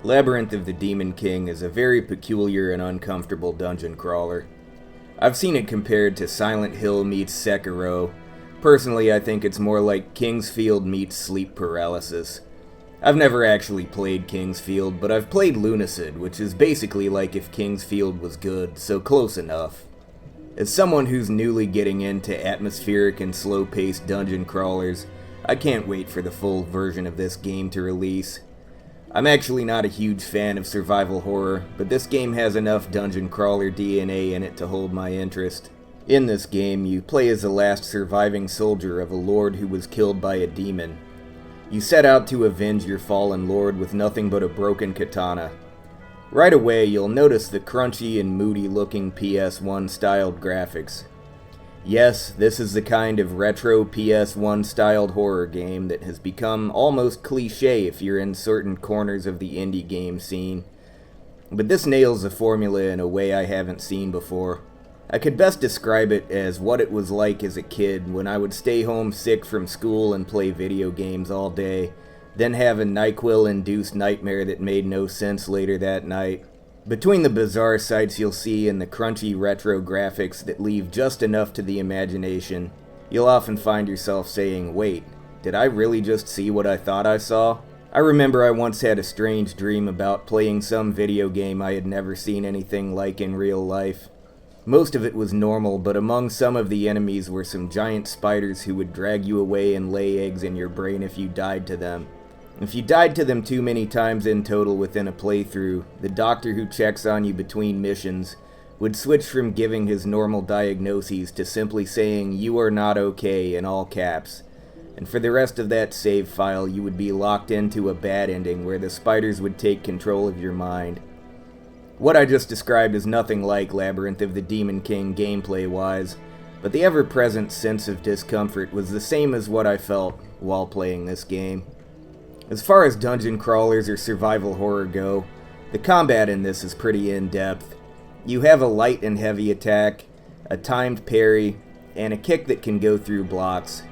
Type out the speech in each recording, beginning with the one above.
Labyrinth of the Demon King is a very peculiar and uncomfortable dungeon crawler. I've seen it compared to Silent Hill meets Sekiro. Personally, I think it's more like Kingsfield meets sleep paralysis. I've never actually played Kingsfield, but I've played Lunacid, which is basically like if Kingsfield was good, so close enough. As someone who's newly getting into atmospheric and slow-paced dungeon crawlers, I can't wait for the full version of this game to release. I'm actually not a huge fan of survival horror, but this game has enough dungeon crawler DNA in it to hold my interest. In this game, you play as the last surviving soldier of a lord who was killed by a demon. You set out to avenge your fallen lord with nothing but a broken katana. Right away, you'll notice the crunchy and moody-looking PS1 styled graphics. Yes, this is the kind of retro PS1 styled horror game that has become almost cliche if you're in certain corners of the indie game scene. But this nails the formula in a way I haven't seen before. I could best describe it as what it was like as a kid when I would stay home sick from school and play video games all day, then have a NyQuil-induced nightmare that made no sense later that night. Between the bizarre sights you'll see and the crunchy retro graphics that leave just enough to the imagination, you'll often find yourself saying, wait, did I really just see what I thought I saw? I remember I once had a strange dream about playing some video game I had never seen anything like in real life. Most of it was normal, but among some of the enemies were some giant spiders who would drag you away and lay eggs in your brain if you died to them. If you died to them too many times in total within a playthrough, the doctor who checks on you between missions would switch from giving his normal diagnoses to simply saying, "You are not okay," in all caps. And for the rest of that save file, you would be locked into a bad ending where the spiders would take control of your mind. What I just described is nothing like Labyrinth of the Demon King gameplay-wise, but the ever-present sense of discomfort was the same as what I felt while playing this game. As far as dungeon crawlers or survival horror go, the combat in this is pretty in-depth. You have a light and heavy attack, a timed parry, and a kick that can go through blocks.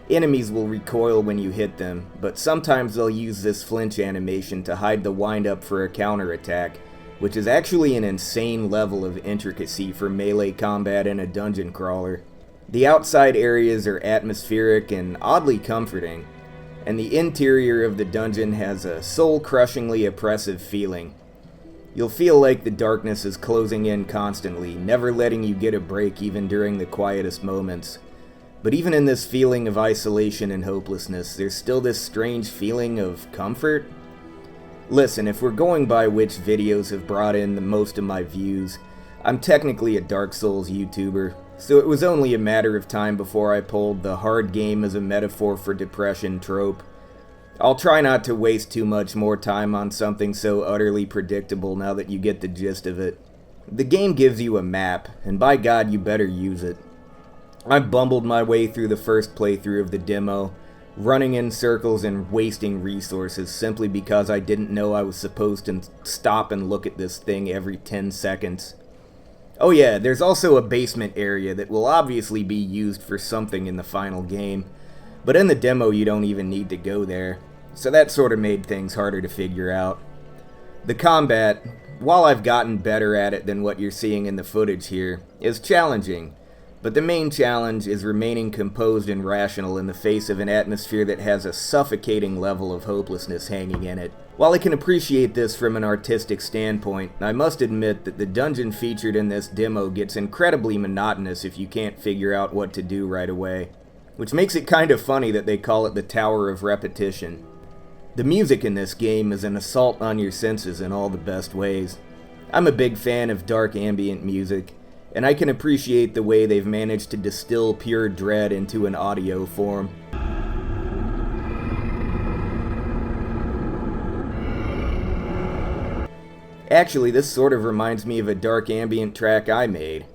Enemies will recoil when you hit them, but sometimes they'll use this flinch animation to hide the wind-up for a counterattack, which is actually an insane level of intricacy for melee combat in a dungeon crawler. The outside areas are atmospheric and oddly comforting, and the interior of the dungeon has a soul-crushingly oppressive feeling. You'll feel like the darkness is closing in constantly, never letting you get a break even during the quietest moments. But even in this feeling of isolation and hopelessness, there's still this strange feeling of comfort. Listen, if we're going by which videos have brought in the most of my views, I'm technically a Dark Souls YouTuber, so it was only a matter of time before I pulled the hard game as a metaphor for depression trope. I'll try not to waste too much more time on something so utterly predictable now that you get the gist of it. The game gives you a map, and by God you better use it. I bumbled my way through the first playthrough of the demo, running in circles and wasting resources simply because I didn't know I was supposed to stop and look at this thing every 10 seconds. Oh yeah, there's also a basement area that will obviously be used for something in the final game, but in the demo you don't even need to go there, so that sort of made things harder to figure out. The combat, while I've gotten better at it than what you're seeing in the footage here, is challenging, but the main challenge is remaining composed and rational in the face of an atmosphere that has a suffocating level of hopelessness hanging in it. While I can appreciate this from an artistic standpoint, I must admit that the dungeon featured in this demo gets incredibly monotonous if you can't figure out what to do right away, which makes it kind of funny that they call it the Tower of Repetition. The music in this game is an assault on your senses in all the best ways. I'm a big fan of dark ambient music, and I can appreciate the way they've managed to distill pure dread into an audio form. Actually, this sort of reminds me of a dark ambient track I made.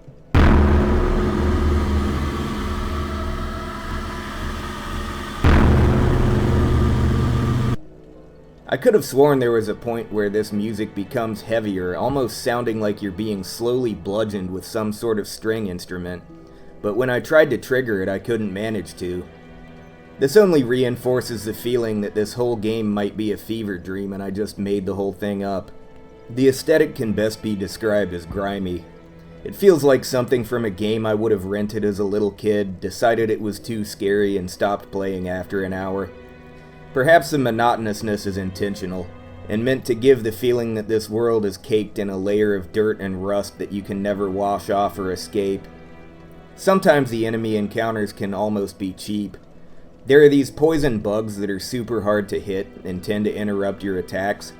I could have sworn there was a point where this music becomes heavier, almost sounding like you're being slowly bludgeoned with some sort of string instrument, but when I tried to trigger it, I couldn't manage to. This only reinforces the feeling that this whole game might be a fever dream and I just made the whole thing up. The aesthetic can best be described as grimy. It feels like something from a game I would have rented as a little kid, decided it was too scary, and stopped playing after an hour. Perhaps the monotonousness is intentional, and meant to give the feeling that this world is caked in a layer of dirt and rust that you can never wash off or escape. Sometimes the enemy encounters can almost be cheap. There are these poison bugs that are super hard to hit and tend to interrupt your attacks,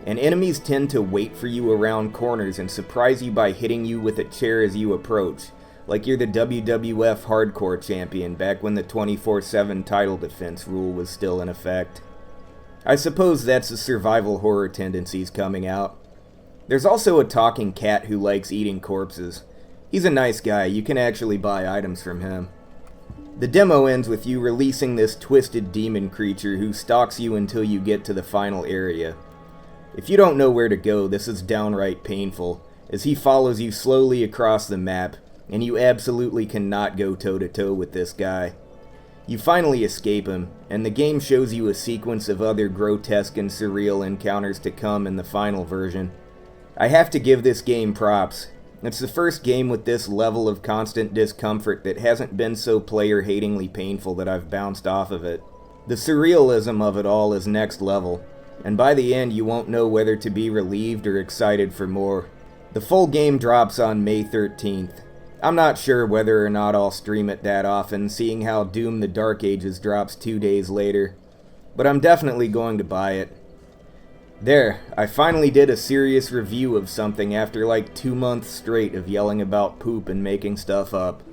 and enemies tend to wait for you around corners and surprise you by hitting you with a chair as you approach, like you're the WWF Hardcore Champion back when the 24/7 title defense rule was still in effect. I suppose that's the survival horror tendencies coming out. There's also a talking cat who likes eating corpses. He's a nice guy, you can actually buy items from him. The demo ends with you releasing this twisted demon creature who stalks you until you get to the final area. If you don't know where to go, this is downright painful, as he follows you slowly across the map, and you absolutely cannot go toe-to-toe with this guy. You finally escape him, and the game shows you a sequence of other grotesque and surreal encounters to come in the final version. I have to give this game props. It's the first game with this level of constant discomfort that hasn't been so player-hatingly painful that I've bounced off of it. The surrealism of it all is next level, and by the end you won't know whether to be relieved or excited for more. The full game drops on May 13th. I'm not sure whether or not I'll stream it that often, seeing how Doom the Dark Ages drops 2 days later, but I'm definitely going to buy it. There, I finally did a serious review of something after like 2 months straight of yelling about poop and making stuff up.